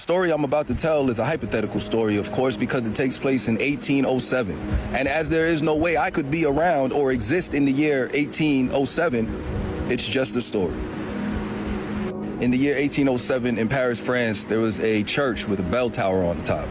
story I'm about to tell is a hypothetical story, of course, because it takes place in 1807. And as there is no way I could be around or exist in the year 1807, it's just a story. In the year 1807 in Paris, France, there was a church with a bell tower on the top.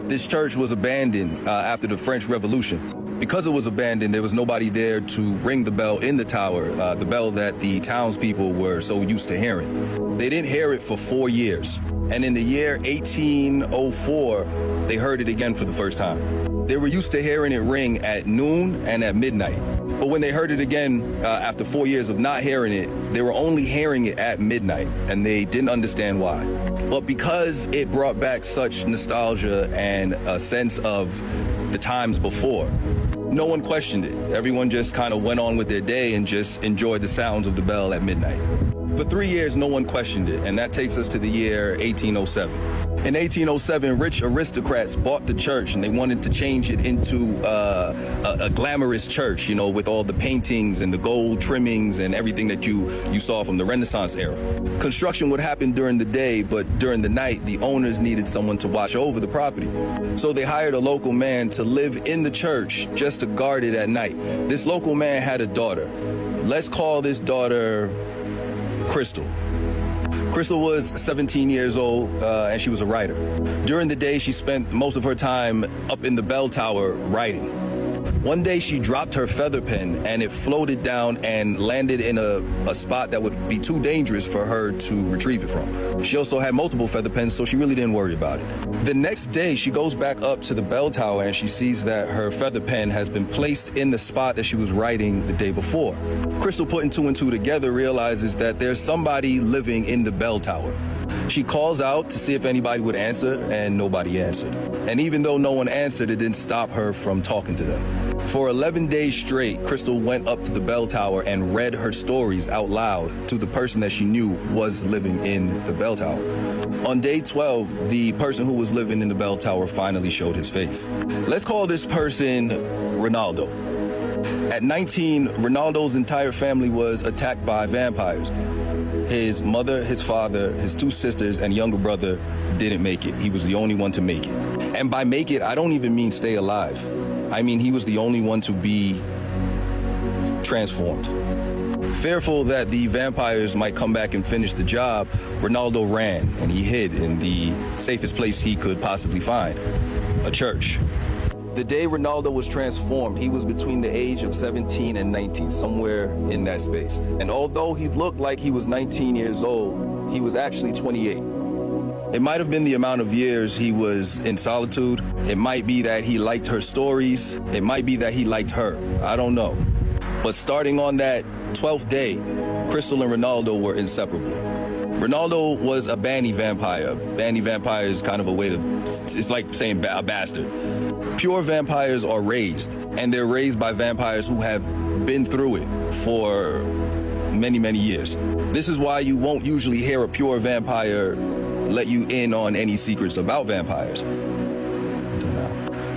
This church was abandoned after the French Revolution. Because it was abandoned, there was nobody there to ring the bell in the tower, the bell that the townspeople were so used to hearing. They didn't hear it for 4 years. And in the year 1804, they heard it again for the first time. They were used to hearing it ring at noon and at midnight. But when they heard it again, after 4 years of not hearing it, they were only hearing it at midnight, and they didn't understand why. But because it brought back such nostalgia and a sense of the times before, no one questioned it. Everyone just kind of went on with their day and just enjoyed the sounds of the bell at midnight. For 3 years, no one questioned it, and that takes us to the year 1807. In 1807, rich aristocrats bought the church, and they wanted to change it into a glamorous church, you know, with all the paintings and the gold trimmings and everything that you saw from the Renaissance era. Construction would happen during the day, but during the night, the owners needed someone to watch over the property. So they hired a local man to live in the church just to guard it at night. This local man had a daughter. Let's call this daughter Crystal. Crystal was 17 years old, and she was a writer. During the day, she spent most of her time up in the bell tower writing. One day, she dropped her feather pen, and it floated down and landed in a spot that would be too dangerous for her to retrieve it from. She also had multiple feather pens, so she really didn't worry about it. The next day, she goes back up to the bell tower, and she sees that her feather pen has been placed in the spot that she was writing the day before. Crystal, putting two and two together, realizes that there's somebody living in the bell tower. She calls out to see if anybody would answer, and nobody answered. And even though no one answered, it didn't stop her from talking to them. For 11 days straight, Crystal went up to the bell tower and read her stories out loud to the person that she knew was living in the bell tower. On day 12, the person who was living in the bell tower finally showed his face. Let's call this person Ronaldo. At 19, Ronaldo's entire family was attacked by vampires. His mother, his father, his two sisters, and younger brother didn't make it. He was the only one to make it. And by make it, I don't even mean stay alive. I mean, he was the only one to be transformed. Fearful that the vampires might come back and finish the job, Ronaldo ran and he hid in the safest place he could possibly find, a church. The day Ronaldo was transformed, he was between the age of 17 and 19, somewhere in that space. And although he looked like he was 19 years old, he was actually 28. It might have been the amount of years he was in solitude. It might be that he liked her stories. It might be that he liked her. I don't know. But starting on that 12th day, Crystal and Ronaldo were inseparable. Ronaldo was a banny vampire. Banny vampire is kind of a way to, it's like saying a bastard. Pure vampires are raised, and they're raised by vampires who have been through it for many, many years. This is why you won't usually hear a pure vampire let you in on any secrets about vampires.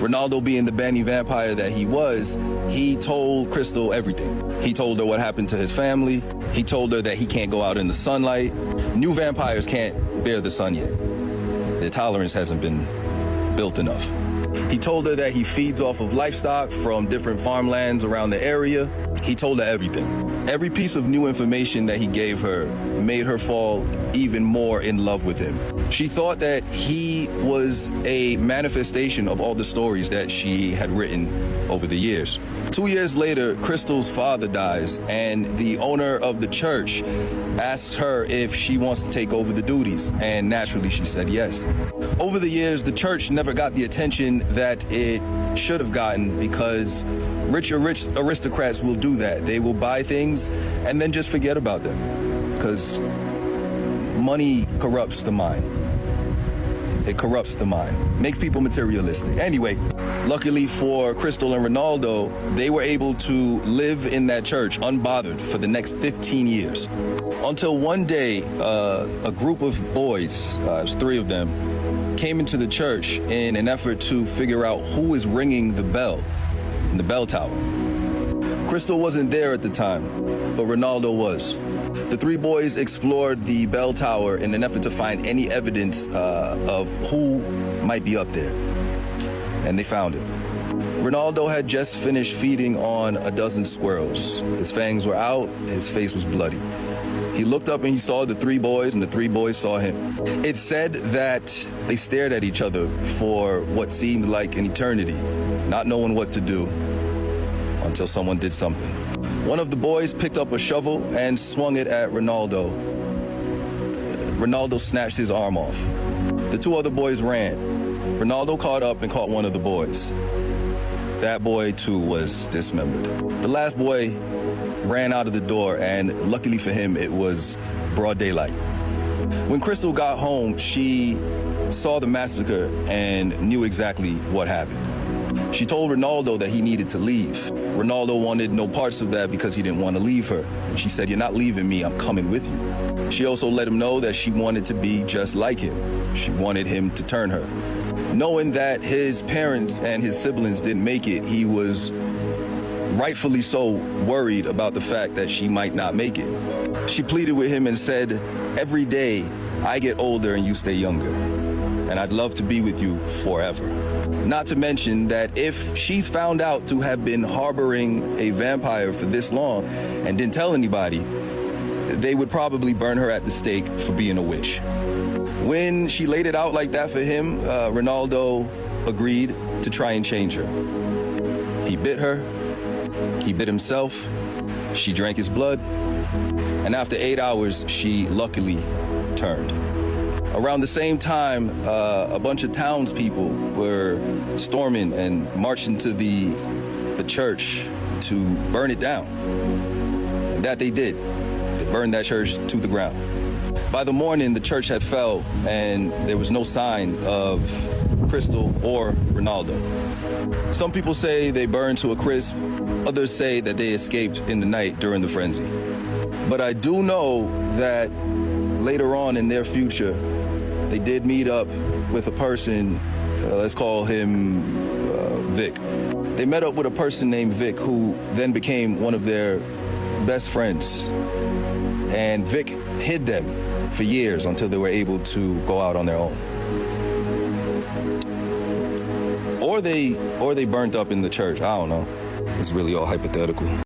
Ronaldo, being the banny vampire that he was, he told Crystal everything. He told her what happened to his family. He told her that he can't go out in the sunlight. New vampires can't bear the sun yet. Their tolerance hasn't been built enough. He told her that he feeds off of livestock from different farmlands around the area. He told her everything. Every piece of new information that he gave her made her fall even more in love with him. She thought that he was a manifestation of all the stories that she had written over the years. 2 years later, Crystal's father dies, and the owner of the church asks her if she wants to take over the duties, and naturally she said yes. Over the years, the church never got the attention that it should have gotten because rich aristocrats will do that. They will buy things and then just forget about them because money corrupts the mind. It corrupts the mind, makes people materialistic. Anyway, luckily for Crystal and Ronaldo, they were able to live in that church unbothered for the next 15 years. Until one day, a group of boys, there's 3 of them, came into the church in an effort to figure out who is ringing the bell in the bell tower. Crystal wasn't there at the time, but Ronaldo was. The three boys explored the bell tower in an effort to find any evidence of who might be up there, and they found it. Ronaldo had just finished feeding on a dozen squirrels. His fangs were out, his face was bloody. He looked up and he saw the three boys, and the three boys saw him. It's said that they stared at each other for what seemed like an eternity, not knowing what to do until someone did something. One of the boys picked up a shovel and swung it at Ronaldo. Ronaldo snatched his arm off. The two other boys ran. Ronaldo caught up and caught one of the boys. That boy, too, was dismembered. The last boy ran out of the door, and luckily for him, it was broad daylight. When Crystal got home, she saw the massacre and knew exactly what happened. She told Ronaldo that he needed to leave. Ronaldo wanted no parts of that because he didn't want to leave her. She said, "You're not leaving me, I'm coming with you." She also let him know that she wanted to be just like him. She wanted him to turn her. Knowing that his parents and his siblings didn't make it, he was rightfully so worried about the fact that she might not make it. She pleaded with him and said, "Every day I get older and you stay younger, and I'd love to be with you forever." Not to mention that if she's found out to have been harboring a vampire for this long and didn't tell anybody, they would probably burn her at the stake for being a witch. When she laid it out like that for him, Ronaldo agreed to try and change her. He bit her, he bit himself, she drank his blood, and after 8 hours, she luckily turned. Around the same time, a bunch of townspeople were storming and marching to the church to burn it down. And that they did. They burned that church to the ground. By the morning, the church had fell, and there was no sign of Crystal or Ronaldo. Some people say they burned to a crisp. Others say that they escaped in the night during the frenzy. But I do know that later on in their future, they did meet up with a person, let's call him Vic. They met up with a person named Vic, who then became one of their best friends. And Vic hid them for years until they were able to go out on their own. Or they burnt up in the church. I don't know. It's really all hypothetical.